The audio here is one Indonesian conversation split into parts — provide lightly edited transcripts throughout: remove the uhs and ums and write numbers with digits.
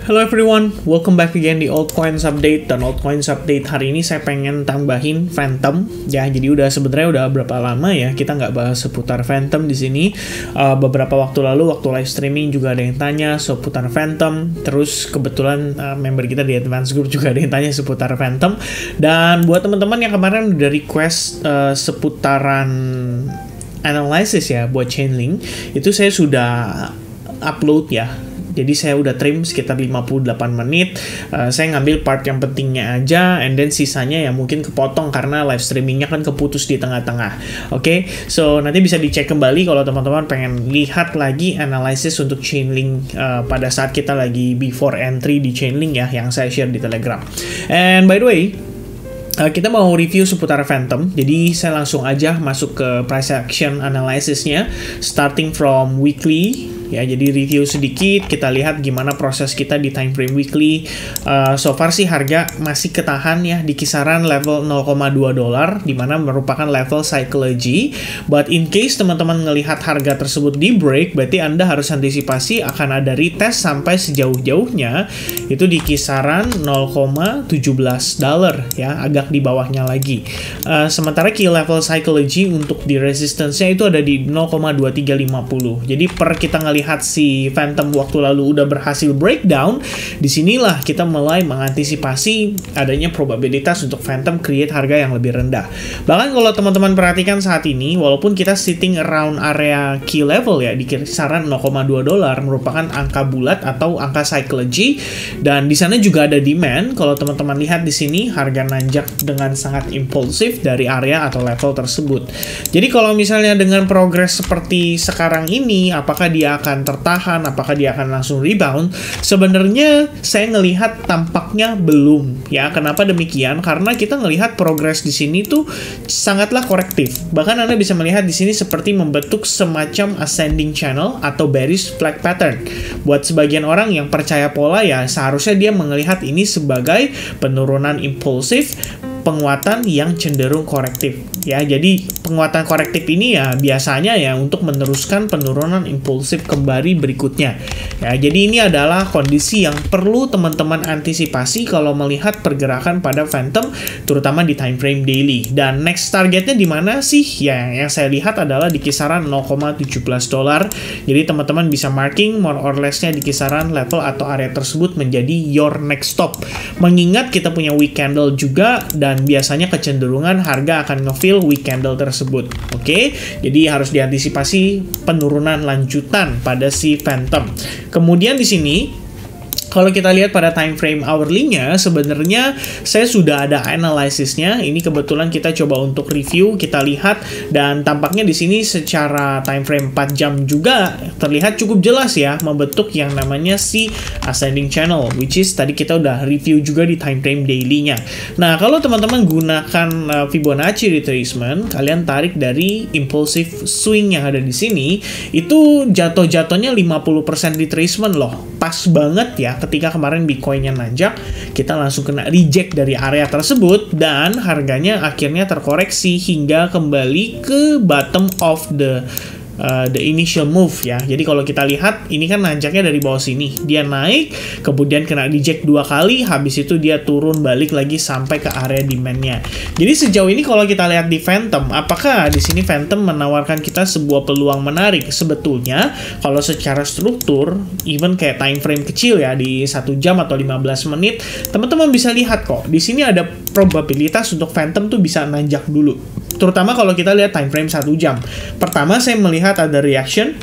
Hello everyone, welcome back again di Altcoins Update. Dan Altcoins Update hari ini saya pengen tambahin Phantom ya. Jadi sebenarnya udah berapa lama ya kita nggak bahas seputar Phantom di sini. Beberapa waktu lalu waktu live streaming juga ada yang tanya seputar Phantom. Terus kebetulan member kita di Advanced Group juga ada yang tanya seputar Phantom. Dan buat teman-teman yang kemarin udah request seputaran analysis ya buat Chainlink, itu saya sudah upload ya. Jadi saya udah trim sekitar 58 menit. Saya ngambil part yang pentingnya aja, and then sisanya ya mungkin kepotong karena live streamingnya kan keputus di tengah-tengah. Oke, so nanti bisa dicek kembali kalau teman-teman pengen lihat lagi analisis untuk Chainlink pada saat kita lagi before entry di Chainlink ya, yang saya share di Telegram. And by the way, kita mau review seputar Phantom, jadi saya langsung aja masuk ke price action analysisnya, starting from weekly. Ya, jadi review sedikit, kita lihat gimana proses kita di time frame weekly. So far sih harga masih ketahan ya di kisaran level $0,2, dimana merupakan level psychology. But in case teman-teman ngelihat harga tersebut di break, berarti Anda harus antisipasi akan ada retest sampai sejauh-jauhnya itu di kisaran $0,17 ya, agak di bawahnya lagi. Sementara key level psychology untuk di resistance-nya itu ada di 0,2350. Jadi per kita ngelihat si Phantom waktu lalu udah berhasil breakdown, disinilah kita mulai mengantisipasi adanya probabilitas untuk Phantom create harga yang lebih rendah. Bahkan kalau teman-teman perhatikan saat ini, walaupun kita sitting around area key level ya di kisaran $0,2 merupakan angka bulat atau angka psychology, dan di sana juga ada demand. Kalau teman-teman lihat di sini harga nanjak dengan sangat impulsif dari area atau level tersebut. Jadi kalau misalnya dengan progres seperti sekarang ini, apakah dia akan tertahan, apakah dia akan langsung rebound? Sebenarnya saya ngelihat tampaknya belum ya. Kenapa demikian? Karena kita ngelihat progres di sini tuh sangatlah korektif. Bahkan Anda bisa melihat di sini seperti membentuk semacam ascending channel atau bearish flag pattern. Buat sebagian orang yang percaya pola ya, seharusnya dia melihat ini sebagai penurunan impulsif, penguatan yang cenderung korektif ya. Jadi penguatan korektif ini ya biasanya ya untuk meneruskan penurunan impulsif kembali berikutnya ya. Jadi ini adalah kondisi yang perlu teman-teman antisipasi kalau melihat pergerakan pada Phantom, terutama di time frame daily. Dan next targetnya di mana sih ya? Yang saya lihat adalah di kisaran $0,17. Jadi teman-teman bisa marking more or less-nya di kisaran level atau area tersebut menjadi your next stop. Mengingat kita punya week candle juga, dan biasanya kecenderungan harga akan nge-fill week candle tersebut. Oke, jadi harus diantisipasi penurunan lanjutan pada si Phantom. Kemudian di sini kalau kita lihat pada time frame hourly-nya, sebenarnya saya sudah ada analisisnya. Ini kebetulan kita coba untuk review, kita lihat, dan tampaknya di sini secara time frame 4 jam juga terlihat cukup jelas ya, membentuk yang namanya si ascending channel, which is tadi kita udah review juga di time frame daily-nya. Nah, kalau teman-teman gunakan Fibonacci retracement, kalian tarik dari impulsive swing yang ada di sini, itu jatuh-jatuhnya 50% retracement loh. Pas banget ya. Ketika kemarin Bitcoin-nya nanjak, kita langsung kena reject dari area tersebut, dan harganya akhirnya terkoreksi hingga kembali ke bottom of the initial move ya. Jadi kalau kita lihat ini kan nanjaknya dari bawah sini, dia naik, kemudian kena reject 2 kali, habis itu dia turun balik lagi sampai ke area demand-nya. Jadi sejauh ini kalau kita lihat di Phantom, apakah di sini Phantom menawarkan kita sebuah peluang menarik? Sebetulnya kalau secara struktur, even kayak time frame kecil ya di 1 jam atau 15 menit, teman-teman bisa lihat kok di sini ada probabilitas untuk Phantom tuh bisa nanjak dulu. Terutama kalau kita lihat time frame 1 jam. Pertama saya melihat ada reaction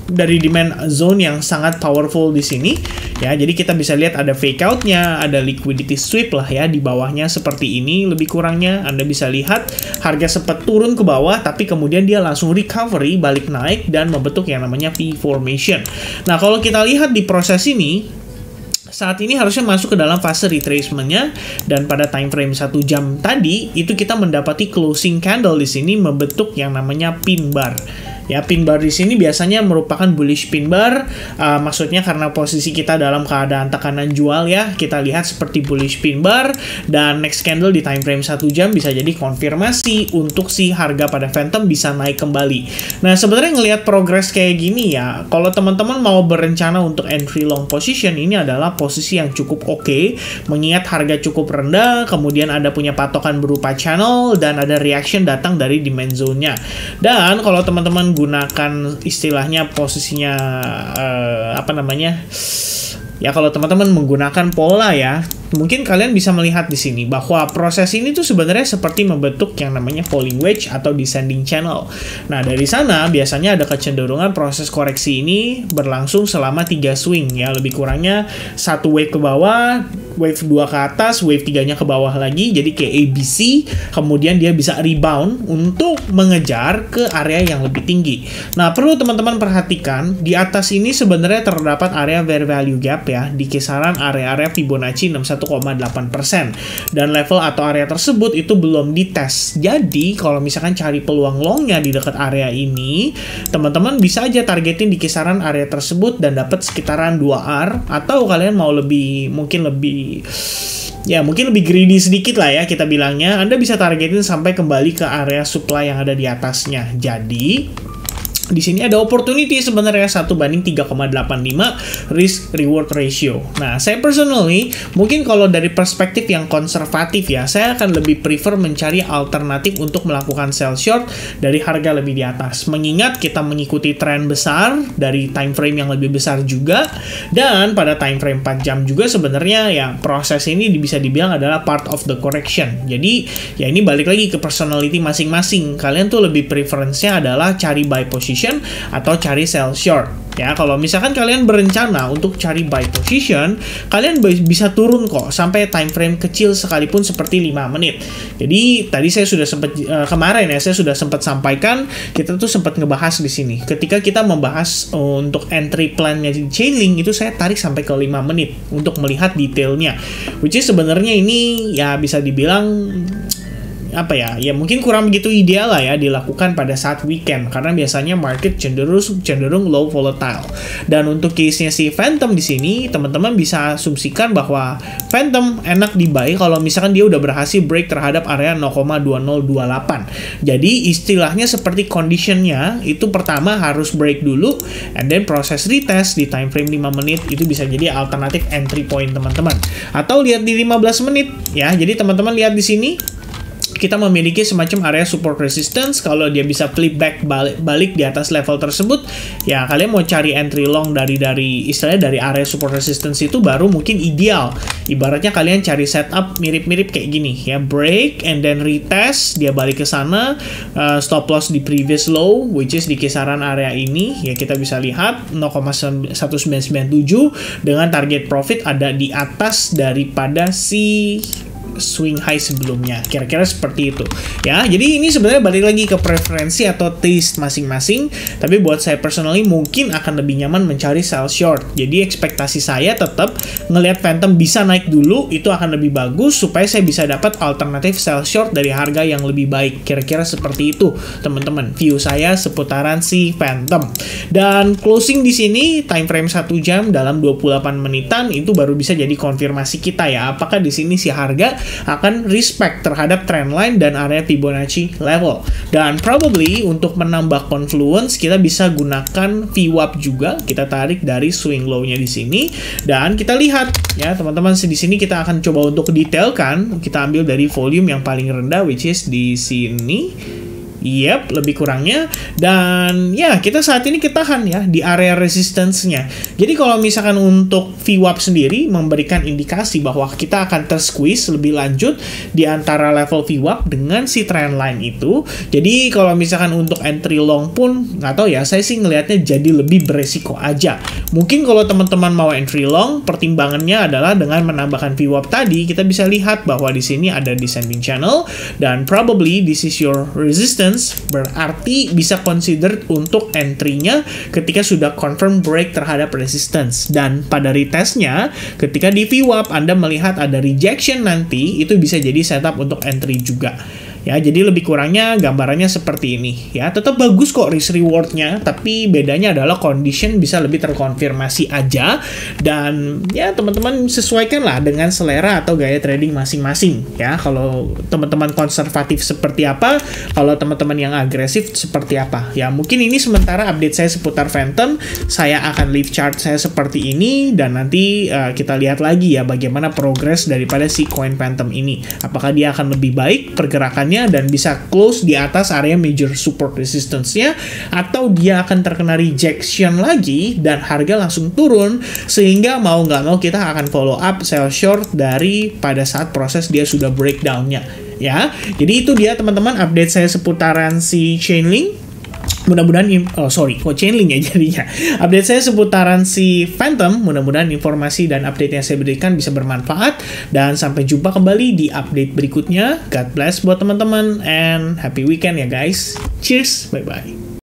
dari demand zone yang sangat powerful di sini ya. Jadi kita bisa lihat ada fake out-nya, ada liquidity sweep lah ya di bawahnya seperti ini lebih kurangnya. Anda bisa lihat harga sempat turun ke bawah, tapi kemudian dia langsung recovery, balik naik dan membentuk yang namanya V formation. Nah, kalau kita lihat di proses ini, saat ini harusnya masuk ke dalam fase retracement-nya, dan pada time frame 1 jam tadi itu kita mendapati closing candle di sini membentuk yang namanya pin bar Ya, pin bar di sini biasanya merupakan bullish pin bar, maksudnya karena posisi kita dalam keadaan tekanan jual ya. Kita lihat seperti bullish pin bar, dan next candle di time frame 1 jam bisa jadi konfirmasi untuk si harga pada Phantom bisa naik kembali. Nah, sebenarnya ngelihat progres kayak gini ya, kalau teman-teman mau berencana untuk entry long position, ini adalah posisi yang cukup oke, mengingat harga cukup rendah, kemudian ada punya patokan berupa channel, dan ada reaction datang dari demand zone-nya. Dan kalau teman-teman gunakan istilahnya posisinya ya kalau teman-teman menggunakan pola ya, mungkin kalian bisa melihat di sini bahwa proses ini tuh sebenarnya seperti membentuk yang namanya falling wedge atau descending channel. Nah, dari sana biasanya ada kecenderungan proses koreksi ini berlangsung selama 3 swing ya, lebih kurangnya 1 wave ke bawah, wave 2 ke atas, wave 3-nya ke bawah lagi, jadi kayak ABC, kemudian dia bisa rebound untuk mengejar ke area yang lebih tinggi. Nah, perlu teman-teman perhatikan, di atas ini sebenarnya terdapat area fair value gap ya, di kisaran area-area Fibonacci 61,8%, dan level atau area tersebut itu belum dites. Jadi, kalau misalkan cari peluang longnya di dekat area ini, teman-teman bisa aja targetin di kisaran area tersebut dan dapat sekitaran 2R, atau kalian mau mungkin lebih greedy sedikit lah ya kita bilangnya, Anda bisa targetin sampai kembali ke area supply yang ada di atasnya. Jadi di sini ada opportunity sebenarnya 1:3,85 risk reward ratio. Nah, saya personally mungkin kalau dari perspektif yang konservatif ya, saya akan lebih prefer mencari alternatif untuk melakukan sell short dari harga lebih di atas. Mengingat kita mengikuti tren besar dari time frame yang lebih besar juga, dan pada time frame 4 jam juga sebenarnya ya proses ini bisa dibilang adalah part of the correction. Jadi ya ini balik lagi ke personality masing-masing. Kalian tuh lebih preference-nya adalah cari buy position atau cari sell short. Ya, kalau misalkan kalian berencana untuk cari buy position, kalian bisa turun kok sampai time frame kecil sekalipun seperti 5 menit. Jadi tadi saya sudah sempat kemarin ya, saya sudah sempat sampaikan, kita tuh sempat ngebahas di sini. Ketika kita membahas untuk entry plan-nya di Chainlink, itu saya tarik sampai ke 5 menit untuk melihat detailnya. Which is sebenarnya ini ya bisa dibilang ya mungkin kurang begitu ideal lah ya dilakukan pada saat weekend, karena biasanya market cenderung low volatile. Dan untuk case-nya si Phantom di sini, teman-teman bisa asumsikan bahwa Phantom enak di buy kalau misalkan dia udah berhasil break terhadap area 0,2028. Jadi istilahnya seperti conditionnya itu pertama harus break dulu, and then proses retest di time frame 5 menit itu bisa jadi alternatif entry point teman-teman. Atau lihat di 15 menit ya. Jadi teman-teman lihat di sini kita memiliki semacam area support resistance. Kalau dia bisa flip back balik di atas level tersebut, ya kalian mau cari entry long dari istilahnya dari area support resistance itu baru mungkin ideal. Ibaratnya kalian cari setup mirip-mirip kayak gini ya, break and then retest, dia balik ke sana, stop loss di previous low which is di kisaran area ini ya, kita bisa lihat 0,1997 dengan target profit ada di atas daripada si swing high sebelumnya, kira-kira seperti itu ya. Jadi ini sebenarnya balik lagi ke preferensi atau taste masing-masing, tapi buat saya personally mungkin akan lebih nyaman mencari sell short. Jadi ekspektasi saya tetap ngelihat Phantom bisa naik dulu, itu akan lebih bagus supaya saya bisa dapat alternatif sell short dari harga yang lebih baik. Kira-kira seperti itu teman-teman view saya seputaran si Phantom. Dan closing di sini time frame 1 jam dalam 28 menitan itu baru bisa jadi konfirmasi kita ya, apakah di sini si harga akan respect terhadap trendline dan area Fibonacci level. Dan probably untuk menambah confluence kita bisa gunakan VWAP juga, kita tarik dari swing low-nya di sini dan kita lihat ya teman-teman, di sini kita akan coba untuk detailkan. Kita ambil dari volume yang paling rendah which is di sini. Yep, lebih kurangnya. Dan ya, kita saat ini ketahan ya di area resistance-nya. Jadi kalau misalkan untuk VWAP sendiri memberikan indikasi bahwa kita akan tersqueeze lebih lanjut di antara level VWAP dengan si trendline itu. Jadi kalau misalkan untuk entry long pun nggak tahu ya, saya sih ngelihatnya jadi lebih beresiko aja. Mungkin kalau teman-teman mau entry long, pertimbangannya adalah dengan menambahkan VWAP tadi, kita bisa lihat bahwa di sini ada descending channel dan probably this is your resistance. Berarti bisa consider untuk entry-nya ketika sudah confirm break terhadap resistance. Dan pada retestnya, ketika di VWAP Anda melihat ada rejection nanti, itu bisa jadi setup untuk entry juga. Ya, jadi lebih kurangnya gambarannya seperti ini ya. Tetap bagus kok risk rewardnya, tapi bedanya adalah condition bisa lebih terkonfirmasi aja. Dan ya teman-teman sesuaikan lah dengan selera atau gaya trading masing-masing ya. Kalau teman-teman konservatif seperti apa, kalau teman-teman yang agresif seperti apa. Ya mungkin ini sementara update saya seputar Phantom. Saya akan leave chart saya seperti ini, dan nanti kita lihat lagi ya bagaimana progres daripada si coin Phantom ini. Apakah dia akan lebih baik pergerakannya dan bisa close di atas area major support resistance-nya, atau dia akan terkena rejection lagi dan harga langsung turun, sehingga mau nggak mau kita akan follow up sell short dari pada saat proses dia sudah breakdown-nya ya. Jadi itu dia teman-teman update saya seputaran si Chainlink. Mudah-mudahan, Chainlink ya jadinya. Update saya seputaran si Phantom, mudah-mudahan informasi dan update yang saya berikan bisa bermanfaat. Dan sampai jumpa kembali di update berikutnya. God bless buat teman-teman, and happy weekend ya guys. Cheers, bye-bye.